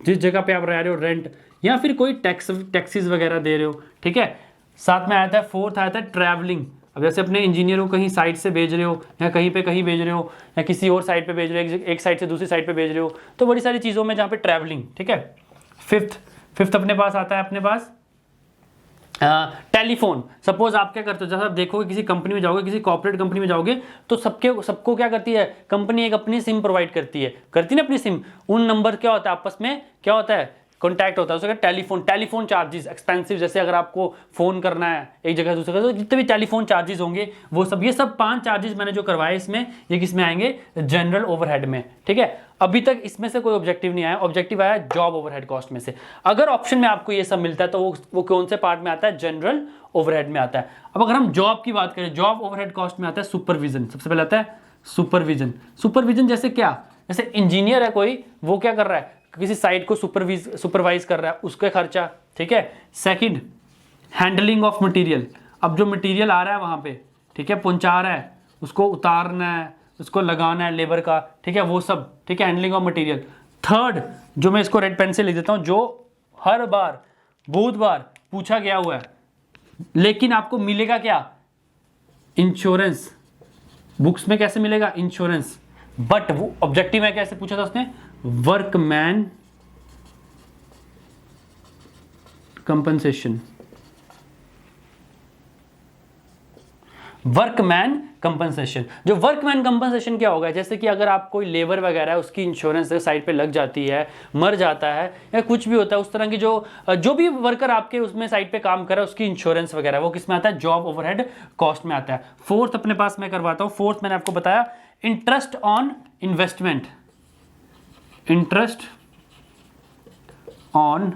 जिस जगह पे आप रह रहे हो रेंट, या फिर कोई टैक्सेस वगैरह दे रहे हो, ठीक है। साथ में आता है फोर्थ आता है ट्रैवलिंग। अब जैसे अपने इंजीनियर को कहीं साइट से भेज रहे हो या कहीं पे कहीं भेज रहे हो या किसी और साइट पे भेज रहे हो, एक साइट से दूसरी साइट पे भेज रहे हो, तो बड़ी सारी चीज़ों में जहाँ पे ट्रैवलिंग, ठीक है। फिफ्थ अपने पास आता है अपने पास टेलीफोन। सपोज आप क्या करते हो, जब आप देखोगे किसी कंपनी में जाओगे, किसी कॉर्पोरेट कंपनी में जाओगे, तो सबको क्या करती है कंपनी? एक अपनी सिम प्रोवाइड करती है ना अपनी सिम। उन नंबर क्या होता है आपस में, क्या होता है? कॉन्टैक्ट होता है उसका। टेलीफोन चार्जेस एक्सपेंसिव, जैसे अगर आपको फोन करना है एक जगह से दूसरी जगह, तो जितने भी टेलीफोन चार्जेस होंगे वो सब, ये सब 5 चार्जेस मैंने जो करवाए इसमें, ये किस में आएंगे? जनरल ओवरहेड में, ठीक है। अभी तक इसमें से कोई ऑब्जेक्टिव नहीं आया, ऑब्जेक्टिव आया जॉब ओवरहेड कॉस्ट में से। अगर ऑप्शन में आपको ये सब मिलता है तो वो कौन से पार्ट में आता है? जनरल ओवरहेड में आता है। अब अगर हम जॉब की बात करें, जॉब ओवरहेड कॉस्ट में आता है सुपरविजन। सबसे पहले आता है सुपरविजन जैसे क्या? जैसे इंजीनियर है कोई, वो क्या कर रहा है? किसी साइट को सुपरवाइज कर रहा है, उसका खर्चा, ठीक है। Second, handling of material. अब जो मटेरियल आ रहा है वहां पे, ठीक है, पहुंचा रहा है, उसको उतारना है, उसको लगाना है लेबर का, ठीक है, वो सब, ठीक है, हैंडलिंग ऑफ मटेरियल। थर्ड, जो मैं इसको रेड पेन से लिख देता हूं, जो हर बार बहुत बार पूछा गया हुआ है, लेकिन आपको मिलेगा क्या? इंश्योरेंस। बुक्स में कैसे मिलेगा? इंश्योरेंस। बट वो ऑब्जेक्टिव में कैसे पूछा था उसने? Workman compensation. जो वर्कमैन कंपनसेशन क्या होगा? जैसे कि अगर आप कोई लेबर वगैरह है, उसकी इंश्योरेंस साइट पे लग जाती है, मर जाता है या कुछ भी होता है, उस तरह की जो भी वर्कर आपके उसमें साइट पे काम कर रहा है, उसकी इंश्योरेंस वगैरह, वो किस में आता है? जॉब ओवरहेड कॉस्ट में आता है। फोर्थ अपने पास मैं करवाता हूं। फोर्थ मैंने आपको बताया interest on investment. Interest on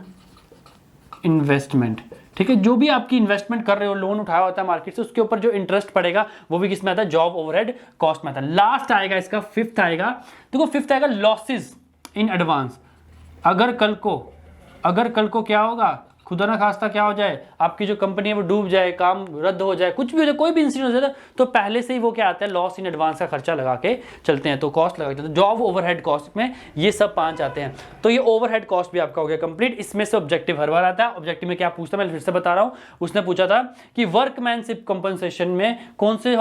investment, ठीक है। जो भी आपकी इन्वेस्टमेंट कर रहे हो, लोन उठाया होता है मार्केट से, उसके ऊपर जो इंटरेस्ट पड़ेगा वो भी किसमें आता है? जॉब ओवरहेड कॉस्ट में आता है। लास्ट आएगा इसका फिफ्थ आएगा, देखो फिफ्थ आएगा लॉसेस इन एडवांस। अगर कल को क्या होगा, खुदा ना खास्ता क्या हो जाए, आपकी जो कंपनी है वो डूब जाए, काम रद्द हो जाए, कुछ भी हो जाए, कोई भी इंसिडेंट हो जाए, तो पहले से ही वो क्या आता है? लॉस इन एडवांस का खर्चा लगा के चलते हैं, तो कॉस्ट लगा के। जॉब ओवरहेड कॉस्ट में ये सब 5 आते हैं। तो ये ओवरहेड कॉस्ट भी आपका हो गया कंप्लीट। इसमें से ऑब्जेक्टिव हर बार आता है। ऑब्जेक्टिव में क्या पूछता है, मैं फिर से बता रहा हूं। उसने पूछा था कि वर्कमैनशिप कंपनसेशन में कौन से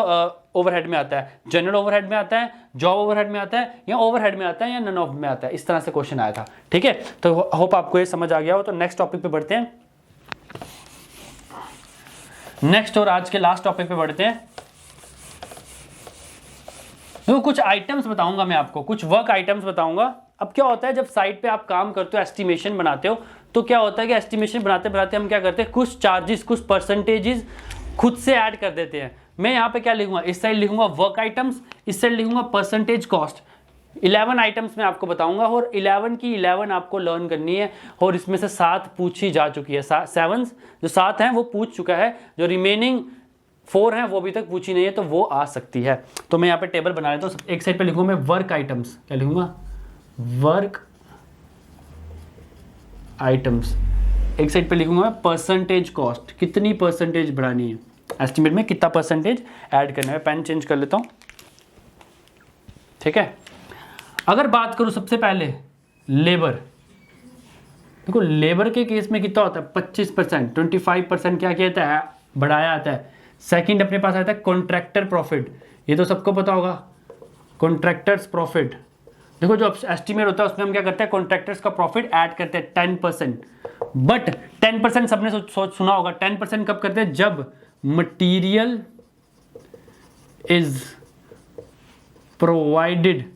ओवरहेड में आता है? जनरल ओवरहेड में आता है, जॉब ओवरहेड में आता है, या ओवरहेड में आता है, या नन ऑफ में आता है? इस तरह से क्वेश्चन आया था, ठीक है। तो होप आपको ये समझ आ गया हो। तो नेक्स्ट टॉपिक पे बढ़ते हैं। नेक्स्ट और आज के लास्ट टॉपिक पे बढ़ते हैं। तो कुछ आइटम्स बताऊंगा मैं आपको, कुछ वर्क आइटम्स बताऊंगा। अब क्या होता है, जब साइट पे आप काम करते हो, एस्टिमेशन बनाते हो, तो क्या होता है कि एस्टिमेशन बनाते बनाते हम क्या करते हैं? कुछ चार्जेस, कुछ परसेंटेजेस खुद से ऐड कर देते हैं। मैं यहाँ पे क्या लिखूंगा? इस साइड लिखूंगा वर्क आइटम्स, इस साइड लिखूंगा परसेंटेज कॉस्ट। 11 आइटम्स मैं आपको बताऊंगा और 11 की 11 आपको लर्न करनी है। और इसमें से 7 पूछी जा चुकी है। 7 हैं वो पूछ चुका है, जो रिमेनिंग 4 हैं वो अभी तक पूछी नहीं है, तो वो आ सकती है। तो मैं यहाँ पे टेबल बना लेता हूँ। एक साइड पे लिखूंगा मैं वर्क आइटम्स, क्या लिखूंगा? Work items. एक साइड पे लिखूंगा मैं परसेंटेज कॉस्ट, कितनी परसेंटेज बढ़ानी है, एस्टिमेट में कितना परसेंटेज ऐड करना है। पेन चेंज कर लेता हूँ, ठीक है। अगर बात करूं सबसे पहले लेबर, देखो लेबर के केस में कितना होता है? 25%, 25% क्या कहता है? बढ़ाया आता है। सेकंड अपने पास आता है कॉन्ट्रैक्टर प्रॉफिट, ये तो सबको पता होगा, कॉन्ट्रैक्टर्स प्रॉफिट। देखो जो एस्टिमेट होता है उसमें हम क्या करते हैं? कॉन्ट्रैक्टर्स का प्रॉफिट ऐड करते हैं 10%। बट 10% सबने सुना होगा, 10% कब करते हैं? जब material is provided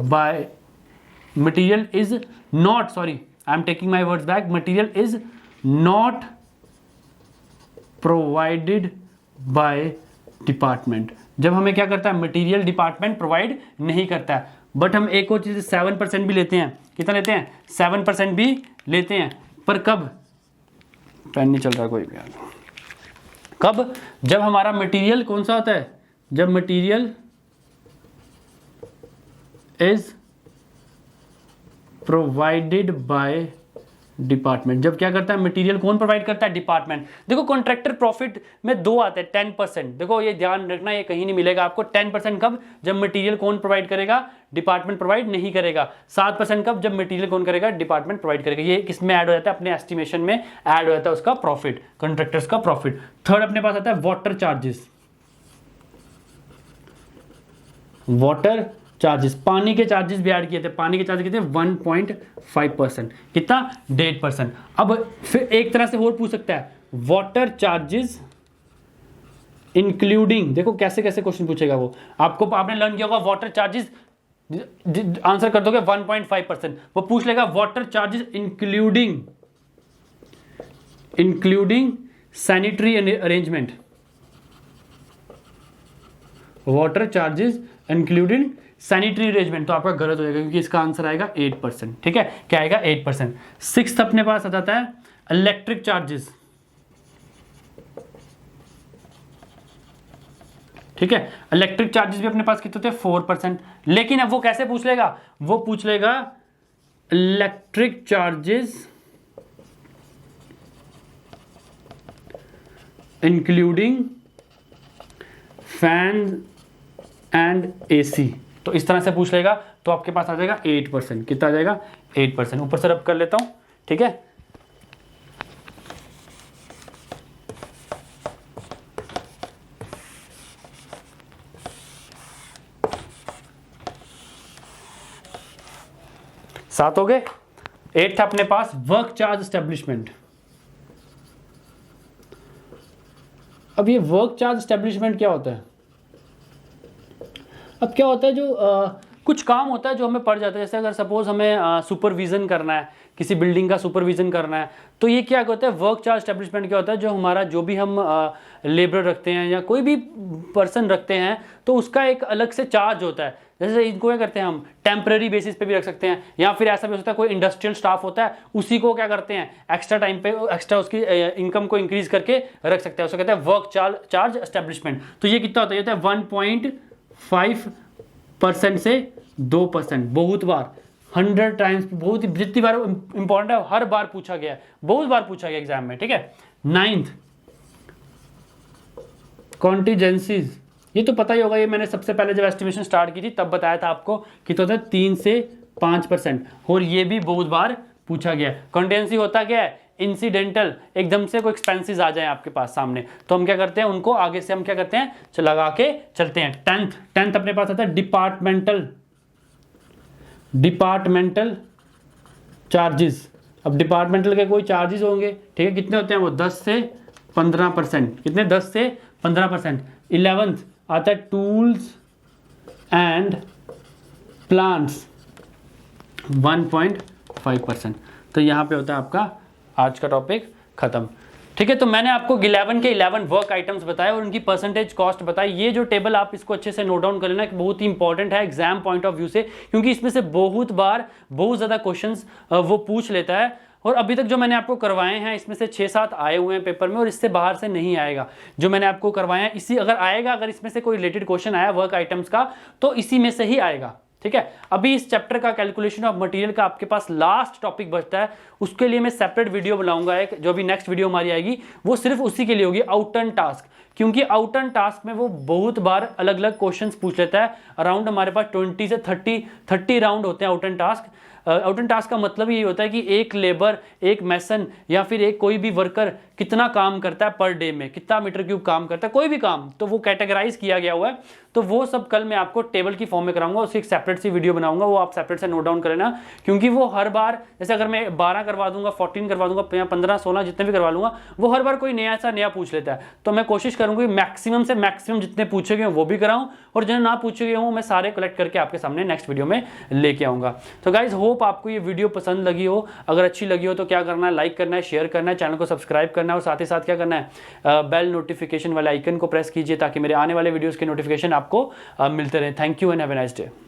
by material is not, sorry, I am taking my words back, material is not provided by department। जब हमें क्या करता है? मटेरियल डिपार्टमेंट प्रोवाइड नहीं करता है। बट हम एक और चीज़ 7% भी लेते हैं। कितना लेते हैं? 7% भी लेते हैं। पर कब? पेन नहीं चल रहा कोई भी। कब? जब हमारा मटेरियल कौन सा होता है? जब material is provided by department. जब क्या करता है? मटेरियल कौन प्रोवाइड करता है? डिपार्टमेंट। देखो कॉन्ट्रैक्टर प्रॉफिट में दो आते हैं, 10%। देखो ये ध्यान रखना, ये कहीं नहीं मिलेगा आपको। 10% कब? जब मटेरियल कौन प्रोवाइड करेगा? डिपार्टमेंट प्रोवाइड नहीं करेगा। 7% कब? जब मटेरियल कौन करेगा? डिपार्टमेंट प्रोवाइड करेगा। ये किसमें ऐड हो जाता है? अपने एस्टिमेशन में ऐड हो जाता है उसका प्रॉफिट, कॉन्ट्रैक्टर्स का प्रॉफिट। थर्ड अपने पास आता है वाटर चार्जेस। वाटर चार्जेस, पानी के चार्जेस भी ऐड किए थे। पानी के चार्जेस कितने? 1.5%। कितना? 1.5%। अब फिर एक तरह से और पूछ सकता है, वाटर चार्जेस इंक्लूडिंग। देखो कैसे कैसे क्वेश्चन पूछेगा वो। आपने लर्न किया होगा वाटर चार्जेस, आंसर कर दोगे 1.5%। वो पूछ लेगा water charges including sanitary arrangement. Water charges including sanitary arrangement, तो आपका गलत हो जाएगा क्योंकि इसका आंसर आएगा 8%। ठीक है, क्या आएगा? 8%। सिक्स्थ अपने पास आ जाता है इलेक्ट्रिक चार्जेस। ठीक है, इलेक्ट्रिक चार्जेस भी अपने पास कितने होते हैं? 4%। लेकिन अब वो कैसे पूछ लेगा? वो पूछ लेगा electric charges including fan and AC. तो इस तरह से पूछ लेगा तो आपके पास आ जाएगा 8%। कितना आ जाएगा? 8%। ऊपर से रब कर लेता हूं। ठीक है, सात हो गए। 8 था अपने पास वर्क चार्ज एस्टेब्लिशमेंट। अब ये वर्क चार्ज एस्टेब्लिशमेंट क्या होता है? अब क्या होता है, जो कुछ काम होता है जो हमें पड़ जाता है। जैसे अगर सपोज हमें सुपरविजन करना है, किसी बिल्डिंग का सुपरविजन करना है, तो ये क्या होता है? वर्क चार्ज एस्टेब्लिशमेंट क्या होता है? जो हमारा जो भी हम लेबर रखते हैं या कोई भी पर्सन रखते हैं, तो उसका एक अलग से चार्ज होता है। जैसे इनको क्या करते हैं हम? टेम्परेरी बेसिस पे भी रख सकते हैं, या फिर ऐसा भी हो सकता है कोई इंडस्ट्रियल स्टाफ होता है, उसी को क्या करते हैं? एक्स्ट्रा टाइम पे एक्स्ट्रा उसकी इनकम को इंक्रीज करके रख सकते हैं। उसको कहते हैं वर्क चार्ज एस्टेब्लिशमेंट। तो ये कितना होता है? 1.5% से 2%। बहुत बार 100 टाइम्स, बहुत ही जितनी बार इंपॉर्टेंट है, हर बार पूछा गया है, बहुत बार पूछा गया एग्जाम में। ठीक है, 9th कॉन्टीजेंसीज। ये तो पता ही होगा, ये मैंने सबसे पहले जब एस्टिमेशन स्टार्ट की थी तब बताया था आपको कि तो 3 से 5%। और ये भी बहुत बार पूछा गया है। कॉन्टीजेंसी होता क्या है? इंसिडेंटल, एकदम से कोई एक्सपेंसेस आ जाए आपके पास सामने, तो हम क्या करते हैं? उनको आगे से हम क्या करते हैं? लगा के चलते हैं। 10th अपने पास आता है डिपार्टमेंटल चार्जेस। अब डिपार्टमेंटल के कोई चार्जेस होंगे। ठीक है, कितने होते हैं वो? 10 से 15%। कितने? 10 से 15%। 11th आता है टूल्स एंड प्लांट्स, 1.5%। तो यहाँ पे होता है आपका आज का टॉपिक खत्म। ठीक है, तो मैंने आपको 11 के 11 वर्क आइटम्स बताए और उनकी परसेंटेज कॉस्ट बताई। ये जो टेबल आप इसको अच्छे से नोट डाउन कर लेना, बहुत ही इंपॉर्टेंट है एग्जाम पॉइंट ऑफ व्यू से, क्योंकि इसमें से बहुत बार बहुत ज़्यादा क्वेश्चंस वो पूछ लेता है। और अभी तक जो मैंने आपको करवाए हैं इसमें से 6-7 आए हुए हैं पेपर में, और इससे बाहर से नहीं आएगा। जो मैंने आपको करवाए हैं इसी अगर आएगा, अगर इसमें से कोई रिलेटेड क्वेश्चन आया वर्क आइटम्स का, तो इसी में से ही आएगा। ठीक है, अभी इस चैप्टर का कैलकुलेशन ऑफ मटेरियल का आपके पास लास्ट टॉपिक बचता है। उसके लिए मैं सेपरेट वीडियो बनाऊंगा एक, जो भी नेक्स्ट वीडियो हमारी आएगी वो सिर्फ उसी के लिए होगी, आउटर्न टास्क। क्योंकि आउटर्न टास्क में वो बहुत बार अलग अलग क्वेश्चंस पूछ लेता है। अराउंड हमारे पास 20 से 30 राउंड होते हैं आउटर्न टास्क। आउटर्न टास्क का मतलब ये होता है कि एक लेबर, एक मैसन या फिर एक कोई भी वर्कर कितना काम करता है पर डे में, कितना मीटर क्यूब काम करता है, कोई भी काम, तो वो कैटेगराइज किया गया हुआ है। तो वो सब कल मैं आपको टेबल की फॉर्म में कराऊंगा, उसकी एक सेपरेट सी वीडियो बनाऊंगा, वो आप सेपरेट से नोट डाउन कर लेना। क्योंकि वो हर बार, जैसे अगर मैं 12 करवा दूंगा, 14 करवा दूंगा, 15, 16 जितने भी करवा लूंगा, वो हर बार कोई नया पूछ लेता है। तो मैं कोशिश करूंगी मैक्सिमम से मैक्सिमम जितने पूछे गए वो भी कराऊं, और जिन्हें ना पूछे गए हों मैं सारे कलेक्ट करके आपके सामने नेक्स्ट वीडियो में लेके आऊंगा। तो गाइज होप आपको ये वीडियो पसंद लगी हो। अगर अच्छी लगी हो तो क्या करना है? लाइक करना है, शेयर करना है, चैनल को सब्सक्राइब करना है, और साथ ही साथ क्या करना है? बेल नोटिफिकेशन वाले आइकन को प्रेस कीजिए ताकि मेरे आने वाले वीडियोस के नोटिफिकेशन आपको मिलते रहे। Thank you and have a nice day.